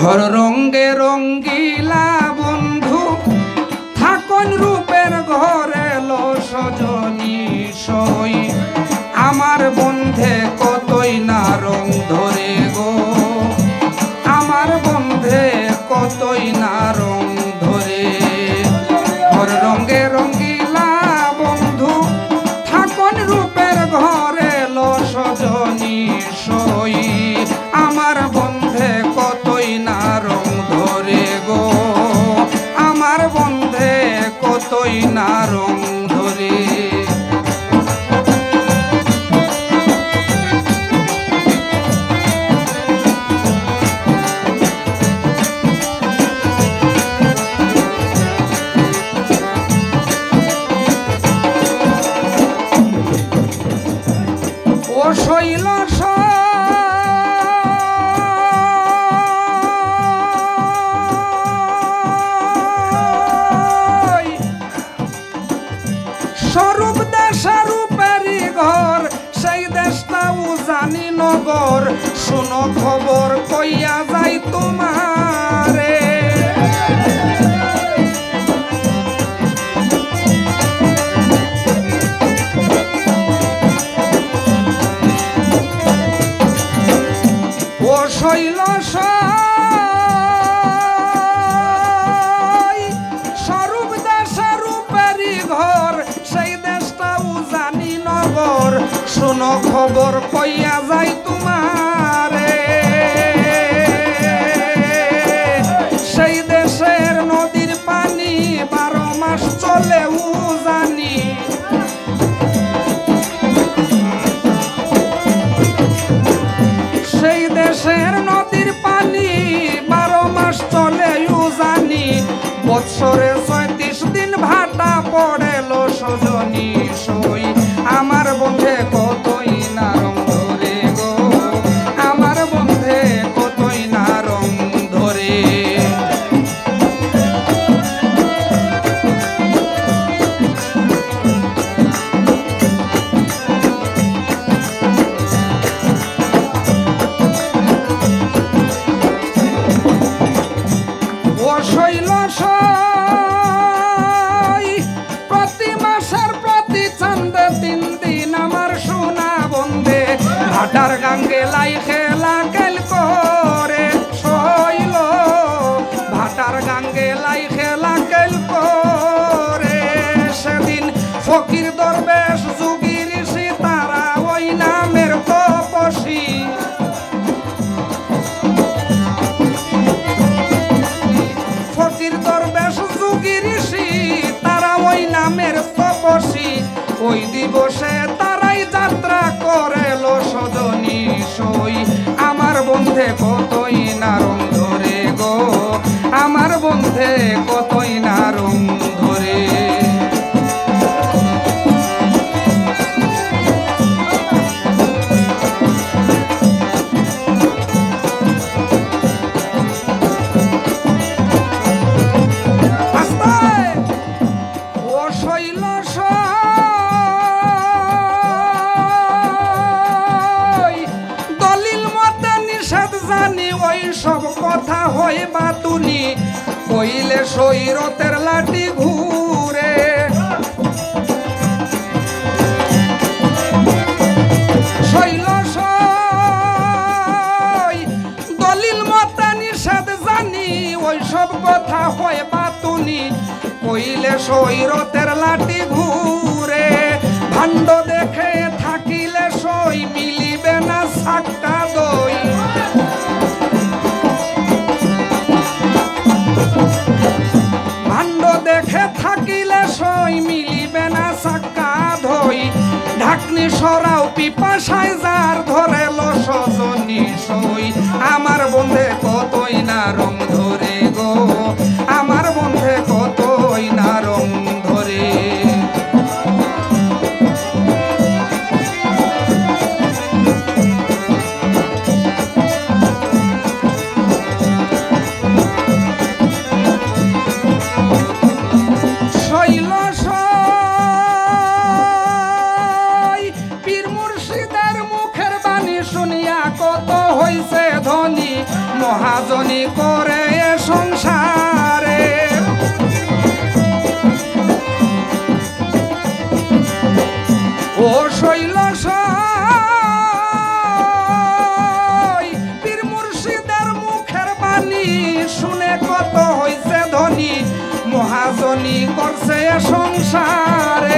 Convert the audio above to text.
হর রঙ্গে রঙ্গিলা বন্ধু থাকন রূপের ঘরে লো সজনী সই আমার বন্ধে কতই না রং ধরে গো আমার বন্ধে কতই না রং ধরে হর রঙ্গে রঙ্গিলা বন্ধু থাকন রূপের ঘরে লো সজনী সই আমার বন্ধে কতই না রং ধরে গো আমার বন্ধে কতই না রং ধরে ও শৈল স্বরূপ দেশারূপেরই ঘর সেই দেশটাও জানি নগর শুনো খবর কইয়া যাই তোমারে ও শৈল স্বরূপ দেশারূপেরই ঘর সেই দেশটাও জানি নগর শুনো খবর কইয়া যাই তোমারে সেই দেশের নদীর পানি 12 মাস চলেও জানি সেই দেশের নদীর পানি 12 মাস চলেও জানি বৎসরে 36 দিন ভাটা পড়েলো সজনী সই আমার বন্ধে কতই না রং ধরে গো আমার বন্ধে কতই না রং ধরে ও শৈল প্রতি মাসের প্রতি চাঁদে 3 দিন আমার সোনা বন্ধে ভাটার গাঙ্গে লাই খেলা কেল করে শৈল ভাটার গাঙ্গে লাই খেলা কেল করে সেদিন ফকির দরবেশ যোগী ঋষি তারা ওই নামের তপস্বী ফকির দরবেশ যোগী ঋষি তারা ওই নামের তপস্বী ওই দিবসে তারাই যাত্রা করেলো সজনী সই আমার বন্ধে কতই না রং ধরে গো আমার বন্ধে কতই না রং ধরে সব কথা হয় বাতুনি কইলে সৈরতের লাঠি ঘুরে শৈল দলিল মতে নিষেধ জানি ওই সব কথা হয় বাতুনি কইলে সৈরতের লাঠি ঘুরে ভাণ্ড দেখে থাকিলে সই মিলিবে না সাক্কা দই ভাণ্ড দেখে থাকিলে সই মিলিবে না সাক্কা ধই ঢাকনি সরাও পিপাসায় যার ধরেলো সজনী সই আমার বন্ধে কতই না রং ধরে গো আমার বন্ধে কতই না রং ধরে মহাজনী করে এ সংসারে ও শৈল পীর মুর্শিদের মুখের বাণী শুনে কত হইছে ধনী মহাজনী করছে এ সংসারে